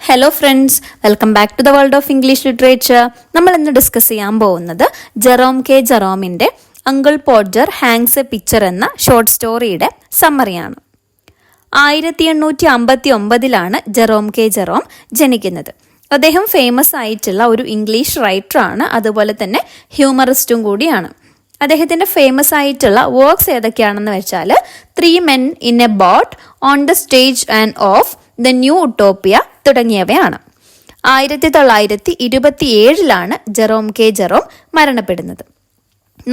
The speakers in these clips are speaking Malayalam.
Hello friends, welcome back to the world of English literature. നമ്മൾ ഇന്ന് ഡിസ്കസ് ചെയ്യാൻ പോകുന്നത് ജെറോം കെ ജെറോമിൻ്റെ uncle Podger hangs a picture എന്ന ഷോർട്ട് സ്റ്റോറിയുടെ സമ്മറിയാണ്. 1859 ജെറോം കെ ജെറോം ജനിക്കുന്നത്. അദ്ദേഹം ഫേമസ് ആയിട്ടുള്ള ഒരു ഇംഗ്ലീഷ് റൈറ്ററാണ്, അതുപോലെ തന്നെ ഹ്യൂമറിസ്റ്റും കൂടിയാണ്. അദ്ദേഹത്തിൻ്റെ ഫേമസ് ആയിട്ടുള്ള വർക്ക്സ് ഏതൊക്കെയാണെന്ന് വെച്ചാൽ 3 Men in a Boat, On the Stage and Off, The New Utopia തുടങ്ങിയവയാണ്. 1927 ജെറോം കെ ജെറോം മരണപ്പെടുന്നത്.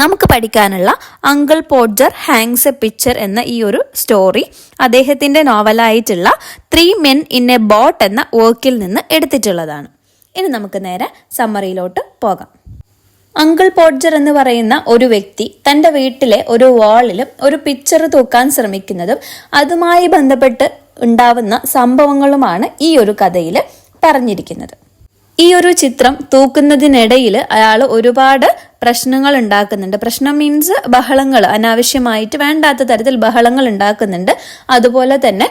നമുക്ക് പഠിക്കാനുള്ള uncle Podger hangs a picture എന്ന ഈ ഒരു സ്റ്റോറി അദ്ദേഹത്തിൻ്റെ നോവലായിട്ടുള്ള 3 Men in a Boat എന്ന വർക്കിൽ നിന്ന് എടുത്തിട്ടുള്ളതാണ്. ഇനി നമുക്ക് നേരെ സമ്മറിയിലോട്ട് പോകാം. അങ്കിൾ പോഡ്ജർ എന്ന് പറയുന്ന ഒരു വ്യക്തി തൻ്റെ വീട്ടിലെ ഒരു വാളിലും ഒരു പിക്ചർ തൂക്കാൻ ശ്രമിക്കുന്നതും അതുമായി ബന്ധപ്പെട്ട് ഉണ്ടാവുന്ന സംഭവങ്ങളുമാണ് ഈ ഒരു കഥയിൽ പറഞ്ഞിരിക്കുന്നത്. ഈ ഒരു ചിത്രം തൂക്കുന്നതിനിടയിൽ അയാൾ ഒരുപാട് പ്രശ്നങ്ങൾ ഉണ്ടാക്കുന്നുണ്ട്. പ്രശ്നം മീൻസ് ബഹളങ്ങൾ, അനാവശ്യമായിട്ട് വേണ്ടാത്ത തരത്തിൽ ബഹളങ്ങൾ ഉണ്ടാക്കുന്നുണ്ട്. അതുപോലെ തന്നെ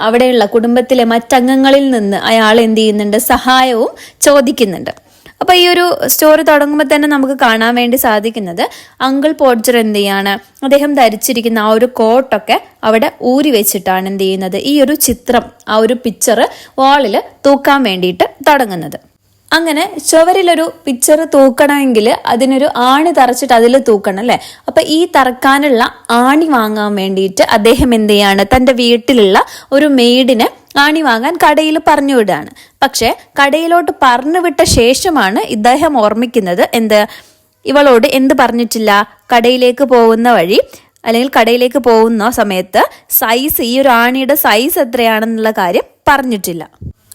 അവിടെയുള്ള കുടുംബത്തിലെ മറ്റംഗങ്ങളിൽ നിന്ന് അയാൾ എന്ത് ചെയ്യുന്നുണ്ട്, സഹായവും ചോദിക്കുന്നുണ്ട്. അപ്പോൾ ഈ ഒരു സ്റ്റോറി തുടങ്ങുമ്പോൾ തന്നെ നമുക്ക് കാണാൻ വേണ്ടി സാധിക്കുന്നത് അങ്കിൾ പോഡ്ജർ എന്ത് ചെയ്യാണ്, അദ്ദേഹം ധരിച്ചിരിക്കുന്ന ആ ഒരു കോട്ടൊക്കെ അവിടെ ഊരി വെച്ചിട്ടാണ് എന്ത് ചെയ്യുന്നത്, ഈ ഒരു ചിത്രം, ആ ഒരു പിക്ചർ വാളിൽ തൂക്കാൻ വേണ്ടിയിട്ട് തുടങ്ങുന്നത്. അങ്ങനെ ചുവരിലൊരു പിക്ചർ തൂക്കണമെങ്കിൽ അതിനൊരു ആണി തറച്ചിട്ട് അതിൽ തൂക്കണം അല്ലേ. അപ്പം ഈ തറക്കാനുള്ള ആണി വാങ്ങാൻ വേണ്ടിയിട്ട് അദ്ദേഹം എന്ത് ചെയ്യാണ്, തൻ്റെ വീട്ടിലുള്ള ഒരു മെയ്ഡിനെ ആണി വാങ്ങാൻ കടയിൽ പറഞ്ഞു വിടുകയാണ്. പക്ഷേ കടയിലോട്ട് പറഞ്ഞു വിട്ട ശേഷമാണ് ഇദ്ദേഹം ഓർമ്മിക്കുന്നത്, ഇവളോട് എന്ത് പറഞ്ഞിട്ടില്ല, കടയിലേക്ക് പോകുന്ന വഴി അല്ലെങ്കിൽ കടയിലേക്ക് പോകുന്ന സമയത്ത് സൈസ്, ഈ ഒരു ആണിയുടെ സൈസ് എത്രയാണെന്നുള്ള കാര്യം പറഞ്ഞിട്ടില്ല.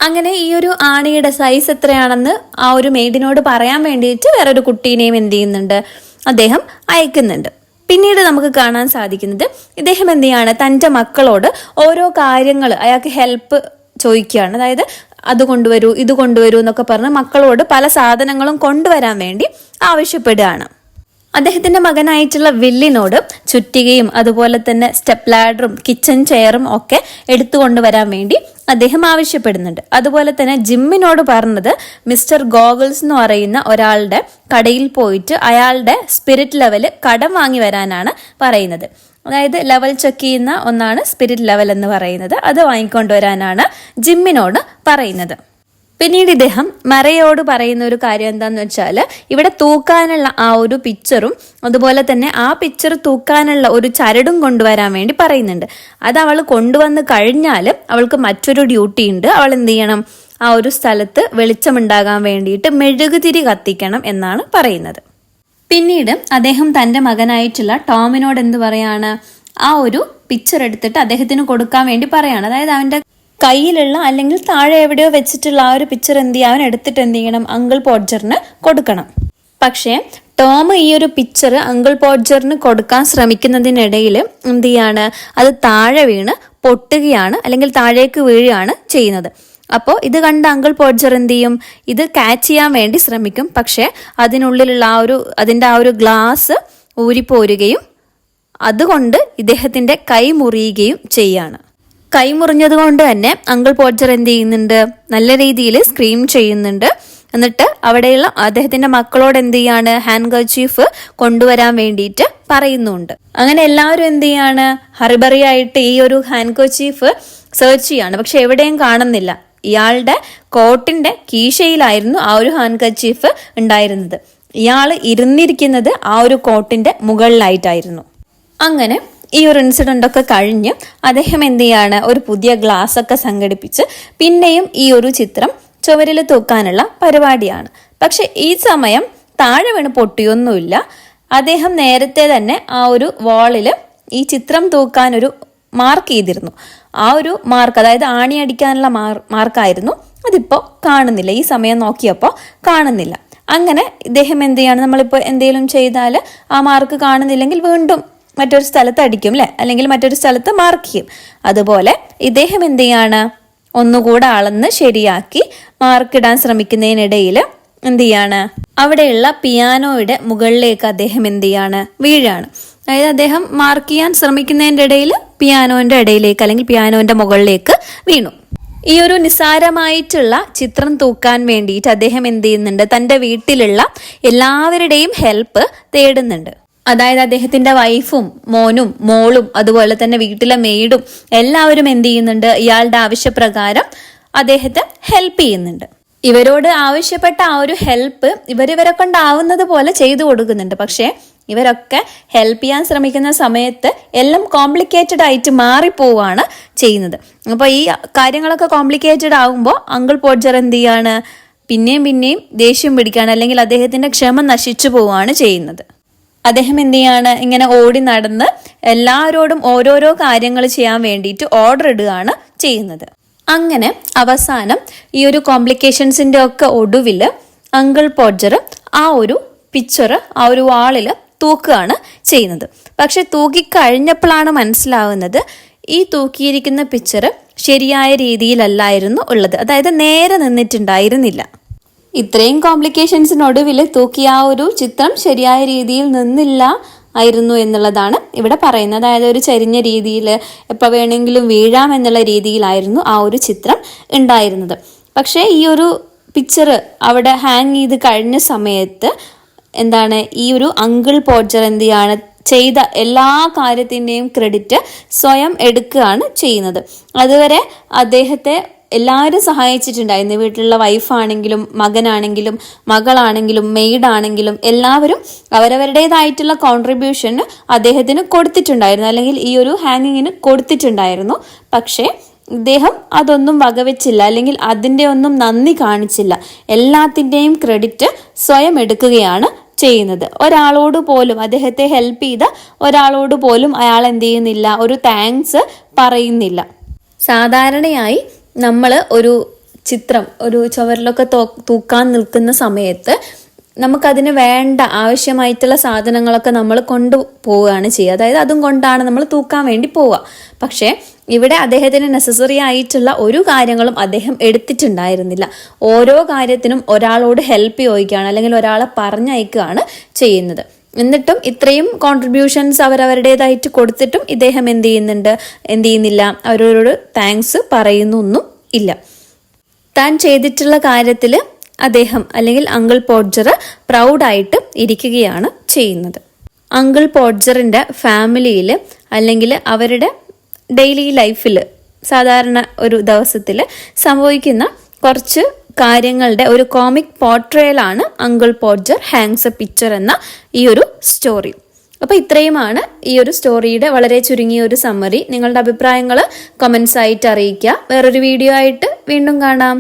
അങ്ങനെ ഈ ഒരു ആണിയുടെ സൈസ് എത്രയാണെന്ന് ആ ഒരു മെയ്ഡിനോട് പറയാൻ വേണ്ടിയിട്ട് വേറൊരു കുട്ടീനെയും എന്ത് ചെയ്യുന്നുണ്ട്, അദ്ദേഹം അയക്കുന്നുണ്ട്. പിന്നീട് നമുക്ക് കാണാൻ സാധിക്കുന്നത് ഇദ്ദേഹം എന്ത് ചെയ്യാണ്, തൻ്റെ മക്കളോട് ഓരോ കാര്യങ്ങൾ അയാൾക്ക് ഹെൽപ്പ് ചോദിക്കുകയാണ്. അതായത് അത് കൊണ്ടുവരൂ, ഇത് കൊണ്ടുവരൂ എന്നൊക്കെ പറഞ്ഞ് മക്കളോട് പല സാധനങ്ങളും കൊണ്ടുവരാൻ വേണ്ടി ആവശ്യപ്പെടുകയാണ്. അദ്ദേഹത്തിൻ്റെ മകനായിട്ടുള്ള വില്ലിനോട് ചുറ്റികയും അതുപോലെ തന്നെ സ്റ്റെപ്പ് ലാഡറും കിച്ചൺ ചെയറും ഒക്കെ എടുത്തു കൊണ്ടുവരാൻ വേണ്ടി അദ്ദേഹം ആവശ്യപ്പെടുന്നുണ്ട്. അതുപോലെ തന്നെ ജിമ്മിനോട് പറഞ്ഞത് മിസ്റ്റർ ഗോഗിൾസ് എന്ന് പറയുന്ന ഒരാളുടെ കടയിൽ പോയിട്ട് അയാളുടെ സ്പിരിറ്റ് ലെവൽ കടം വാങ്ങി വരാനാണ് പറയുന്നത്. അതായത് ലെവൽ ചെക്ക് ചെയ്യുന്ന ഒന്നാണ് സ്പിരിറ്റ് ലെവൽ എന്ന് പറയുന്നത്. അത് വാങ്ങിക്കൊണ്ടുവരാനാണ് ജിമ്മിനോട് പറയുന്നത്. പിന്നീട് ഇദ്ദേഹം മറയോട് പറയുന്ന ഒരു കാര്യം എന്താണെന്ന് വെച്ചാൽ, ഇവിടെ തൂക്കാനുള്ള ആ ഒരു പിക്ചറും അതുപോലെ തന്നെ ആ പിക്ചർ തൂക്കാനുള്ള ഒരു ചരടും കൊണ്ടുവരാൻ വേണ്ടി പറയുന്നുണ്ട്. അത് അവൾ കൊണ്ടുവന്ന് കഴിഞ്ഞാൽ അവൾക്ക് മറ്റൊരു ഡ്യൂട്ടി ഉണ്ട്. അവൾ എന്ത് ചെയ്യണം, ആ ഒരു സ്ഥലത്ത് വെളിച്ചമുണ്ടാകാൻ വേണ്ടിയിട്ട് മെഴുകുതിരി കത്തിക്കണം എന്നാണ് പറയുന്നത്. പിന്നീട് അദ്ദേഹം തൻ്റെ മകനായിട്ടുള്ള ടോമിനോട് എന്ത് പറയാണ്, ആ ഒരു പിക്ചർ എടുത്തിട്ട് അദ്ദേഹത്തിന് കൊടുക്കാൻ വേണ്ടി പറയാണ്. അതായത് അവൻ്റെ കയ്യിലുള്ള അല്ലെങ്കിൽ താഴെ എവിടെയോ വെച്ചിട്ടുള്ള ആ ഒരു പിക്ചർ എന്ത് ചെയ്യാൻ എടുത്തിട്ട് എന്ത് ചെയ്യണം, അങ്കിൾ പോഡ്ജറിന് കൊടുക്കണം. പക്ഷേ ടോം ഈ ഒരു പിക്ചർ അങ്കിൾ പോഡ്ജറിന് കൊടുക്കാൻ ശ്രമിക്കുന്നതിനിടയിൽ എന്ത് ചെയ്യാണ്, അത് താഴെ വീണ് പൊട്ടുകയാണ് അല്ലെങ്കിൽ താഴേക്ക് വീഴുകയാണ് ചെയ്യുന്നത്. അപ്പോൾ ഇത് കണ്ട അങ്കിൾ പോഡ്ജർ എന്ത് ചെയ്യും, ഇത് ക്യാച്ച് ചെയ്യാൻ വേണ്ടി ശ്രമിക്കും. പക്ഷേ അതിനുള്ളിലുള്ള അതിൻ്റെ ആ ഒരു ഗ്ലാസ് ഊരിപ്പോരുകയും അതുകൊണ്ട് ഇദ്ദേഹത്തിൻ്റെ കൈ മുറിയുകയും ചെയ്യാണ്. കൈ മുറിഞ്ഞത് കൊണ്ട് തന്നെ അങ്കിൾ പോഡ്ജർ എന്ത് ചെയ്യുന്നുണ്ട്, നല്ല രീതിയിൽ സ്ക്രീം ചെയ്യുന്നുണ്ട്. എന്നിട്ട് അവിടെയുള്ള അദ്ദേഹത്തിന്റെ മക്കളോട് എന്ത് ചെയ്യാണ്, ഹാൻഡ് കർച്ചീഫ് കൊണ്ടുവരാൻ വേണ്ടിയിട്ട് പറയുന്നുണ്ട്. അങ്ങനെ എല്ലാവരും എന്ത് ചെയ്യാണ്, ഹറിബറി ആയിട്ട് ഈ ഒരു ഹാൻഡ് കർച്ചീഫ് സെർച്ച് ചെയ്യാണ്. പക്ഷെ എവിടെയും കാണുന്നില്ല. ഇയാളുടെ കോട്ടിന്റെ കീശയിലായിരുന്നു ആ ഒരു ഹാൻഡ് കർച്ചീഫ് ഉണ്ടായിരുന്നത്. ഇയാൾ ഇരുന്നിരിക്കുന്നത് ആ ഒരു കോട്ടിന്റെ മുകളിലായിട്ടായിരുന്നു. അങ്ങനെ ഈ ഒരു ഇൻസിഡന്റ് ഒക്കെ കഴിഞ്ഞ് അദ്ദേഹം എന്ത് ചെയ്യാണ്, ഒരു പുതിയ ഗ്ലാസ് ഒക്കെ സംഘടിപ്പിച്ച് പിന്നെയും ഈ ഒരു ചിത്രം ചുവരിൽ തൂക്കാനുള്ള പരിപാടിയാണ്. പക്ഷെ ഈ സമയം താഴെ വീണ് പൊട്ടിയൊന്നുമില്ല. അദ്ദേഹം നേരത്തെ തന്നെ ആ ഒരു വാളിൽ ഈ ചിത്രം തൂക്കാൻ ഒരു മാർക്ക് ചെയ്തിരുന്നു. ആ ഒരു മാർക്ക്, അതായത് ആണി അടിക്കാനുള്ള മാർക്കായിരുന്നു. അതിപ്പോൾ കാണുന്നില്ല. ഈ സമയം നോക്കിയപ്പോൾ കാണുന്നില്ല. അങ്ങനെ ഇദ്ദേഹം എന്ത് ചെയ്യാണ്, നമ്മളിപ്പോൾ എന്തെങ്കിലും ചെയ്താൽ ആ മാർക്ക് കാണുന്നില്ലെങ്കിൽ വീണ്ടും മറ്റൊരു സ്ഥലത്ത് അടിക്കും അല്ലെ, അല്ലെങ്കിൽ മറ്റൊരു സ്ഥലത്ത് മാർക്ക് ചെയ്യും. അതുപോലെ ഇദ്ദേഹം എന്ത് ചെയ്യാണ്, ഒന്നുകൂടെ അളന്ന് ശരിയാക്കി മാർക്കിടാൻ ശ്രമിക്കുന്നതിനിടയിൽ എന്ത് ചെയ്യാണ്, അവിടെയുള്ള പിയാനോയുടെ മുകളിലേക്ക് അദ്ദേഹം എന്ത് ചെയ്യാണ്, വീഴാണ്. അതായത് അദ്ദേഹം മാർക്ക് ചെയ്യാൻ ശ്രമിക്കുന്നതിൻ്റെ ഇടയിൽ പിയാനോന്റെ ഇടയിലേക്ക് അല്ലെങ്കിൽ പിയാനോന്റെ മുകളിലേക്ക് വീണു. ഈ ഒരു നിസ്സാരമായിട്ടുള്ള ചിത്രം തൂക്കാൻ വേണ്ടിയിട്ട് അദ്ദേഹം എന്ത് ചെയ്യുന്നുണ്ട്, തൻ്റെ വീട്ടിലുള്ള എല്ലാവരുടെയും ഹെൽപ്പ് തേടുന്നുണ്ട്. അതായത് അദ്ദേഹത്തിന്റെ വൈഫും മോനും മോളും അതുപോലെ തന്നെ വീട്ടിലെ മെയ്ഡും എല്ലാവരും എന്ത് ചെയ്യുന്നുണ്ട്, ഇയാളുടെ ആവശ്യപ്രകാരം അദ്ദേഹത്തെ ഹെൽപ്പ് ചെയ്യുന്നുണ്ട്. ഇവരോട് ആവശ്യപ്പെട്ട ആ ഒരു ഹെൽപ്പ് ഇവരെ കൊണ്ടാവുന്നത് പോലെ ചെയ്തു കൊടുക്കുന്നുണ്ട്. പക്ഷേ ഇവരൊക്കെ ഹെൽപ്പ് ചെയ്യാൻ ശ്രമിക്കുന്ന സമയത്ത് എല്ലാം കോംപ്ലിക്കേറ്റഡ് ആയിട്ട് മാറിപ്പോവാണ് ചെയ്യുന്നത്. അപ്പോൾ ഈ കാര്യങ്ങളൊക്കെ കോംപ്ലിക്കേറ്റഡ് ആകുമ്പോൾ അങ്കിൾ പോഡ്ജർ എന്ത് ചെയ്യാണ്, പിന്നെയും ദേഷ്യം പിടിക്കുകയാണ്, അല്ലെങ്കിൽ അദ്ദേഹത്തിന്റെ ക്ഷമ നശിച്ചു പോവുകയാണ് ചെയ്യുന്നത്. അദ്ദേഹം എന്ത് ചെയ്യാണ്, ഇങ്ങനെ ഓടി നടന്ന് എല്ലാവരോടും ഓരോരോ കാര്യങ്ങൾ ചെയ്യാൻ വേണ്ടിയിട്ട് ഓർഡർ ഇടുകയാണ് ചെയ്യുന്നത്. അങ്ങനെ അവസാനം ഈ ഒരു കോംപ്ലിക്കേഷൻസിന്റെ ഒക്കെ ഒടുവിൽ അങ്കിൾ പോഡ്ജർ ആ ഒരു പിക്ചർ ആ ഒരു വാളിൽ തൂക്കുകയാണ് ചെയ്യുന്നത്. പക്ഷെ തൂക്കിക്കഴിഞ്ഞപ്പോഴാണ് മനസ്സിലാവുന്നത് ഈ തൂക്കിയിരിക്കുന്ന പിക്ചർ ശരിയായ രീതിയിലല്ലായിരുന്നു ഉള്ളത്. അതായത് നേരെ നിന്നിട്ടുണ്ടായിരുന്നില്ല. ഇത്രയും കോംപ്ലിക്കേഷൻസിനൊടുവിൽ തൂക്കിയ ആ ഒരു ചിത്രം ശരിയായ രീതിയിൽ നിന്നില്ല ആയിരുന്നു എന്നുള്ളതാണ് ഇവിടെ പറയുന്നത്. അതായത് ഒരു ചരിഞ്ഞ രീതിയിൽ എപ്പോൾ വേണമെങ്കിലും വീഴാം എന്നുള്ള രീതിയിലായിരുന്നു ആ ഒരു ചിത്രം ഉണ്ടായിരുന്നത്. പക്ഷേ ഈ ഒരു പിക്ചർ അവിടെ ഹാങ് ചെയ്ത് കഴിഞ്ഞ സമയത്ത് എന്താണ്, ഈ ഒരു അങ്കിൾ പോഡ്ജർ എന്ത് ചെയ്യാണ്, ചെയ്ത എല്ലാ കാര്യത്തിൻ്റെയും ക്രെഡിറ്റ് സ്വയം എടുക്കുകയാണ് ചെയ്യുന്നത്. അതുവരെ അദ്ദേഹത്തെ എല്ലാവരും സഹായിച്ചിട്ടുണ്ടായിരുന്നു. വീട്ടിലുള്ള വൈഫാണെങ്കിലും മകനാണെങ്കിലും മകളാണെങ്കിലും മെയ്ഡാണെങ്കിലും എല്ലാവരും അവരവരുടേതായിട്ടുള്ള കോൺട്രിബ്യൂഷൻ അദ്ദേഹത്തിന് കൊടുത്തിട്ടുണ്ടായിരുന്നു, അല്ലെങ്കിൽ ഈ ഒരു ഹാങ്ങിങ്ങിന് കൊടുത്തിട്ടുണ്ടായിരുന്നു. പക്ഷേ ഇദ്ദേഹം അതൊന്നും വകവെച്ചില്ല, അല്ലെങ്കിൽ അതിൻ്റെ ഒന്നും നന്ദി കാണിച്ചില്ല. എല്ലാത്തിൻ്റെയും ക്രെഡിറ്റ് സ്വയം എടുക്കുകയാണ് ചെയ്യുന്നത്. ഒരാളോട് പോലും, അദ്ദേഹത്തെ ഹെൽപ്പ് ചെയ്ത ഒരാളോട് പോലും അയാൾ എന്ത് ചെയ്യുന്നില്ല, ഒരു താങ്ക്സ് പറയുന്നില്ല. സാധാരണയായി നമ്മൾ ഒരു ചിത്രം ഒരു ചുവരിലൊക്കെ തൂക്കാൻ നിൽക്കുന്ന സമയത്ത് നമുക്കതിന് വേണ്ട ആവശ്യമായിട്ടുള്ള സാധനങ്ങളൊക്കെ നമ്മൾ കൊണ്ടുപോവുകയാണ് ചെയ്യുക. അതായത് അതും കൊണ്ടാണ് നമ്മൾ തൂക്കാൻ വേണ്ടി പോവുക. പക്ഷേ ഇവിടെ അദ്ദേഹത്തിന് നെസസറി ആയിട്ടുള്ള ഒരു കാര്യങ്ങളും അദ്ദേഹം എടുത്തിട്ടുണ്ടായിരുന്നില്ല. ഓരോ കാര്യത്തിനും ഒരാളോട് ഹെൽപ്പ് ചോദിക്കുകയാണ്, അല്ലെങ്കിൽ ഒരാളെ പറഞ്ഞയക്കുകയാണ് ചെയ്യുന്നത്. എന്നിട്ടും ഇത്രയും കോൺട്രിബ്യൂഷൻസ് അവരവരുടേതായിട്ട് കൊടുത്തിട്ടും ഇദ്ദേഹം എന്ത് ചെയ്യുന്നില്ല, അവരോട് താങ്ക്സ് പറയുന്നൊന്നും ഇല്ല. താൻ ചെയ്തിട്ടുള്ള കാര്യത്തിൽ അദ്ദേഹം അല്ലെങ്കിൽ അങ്കിൾ പോഡ്ജർ പ്രൗഡായിട്ട് ഇരിക്കുകയാണ് ചെയ്യുന്നത്. അങ്കിൾ പോഡ്ജറിൻ്റെ ഫാമിലിയിൽ അല്ലെങ്കിൽ അവരുടെ ഡെയിലി ലൈഫിൽ സാധാരണ ഒരു ദിവസത്തിൽ സംഭവിക്കുന്ന കുറച്ച് കാര്യങ്ങളുടെ ഒരു കോമിക് പോർട്രേലാണ് uncle Podger hangs a picture എന്ന ഈ ഒരു സ്റ്റോറി. അപ്പോൾ ഇത്രയുമാണ് ഈ ഒരു സ്റ്റോറിയുടെ വളരെ ചുരുങ്ങിയ ഒരു സമ്മറി. നിങ്ങളുടെ അഭിപ്രായങ്ങൾ കമൻസ് ആയിട്ട് അറിയിക്കുക. വേറൊരു വീഡിയോ ആയിട്ട് വീണ്ടും കാണാം.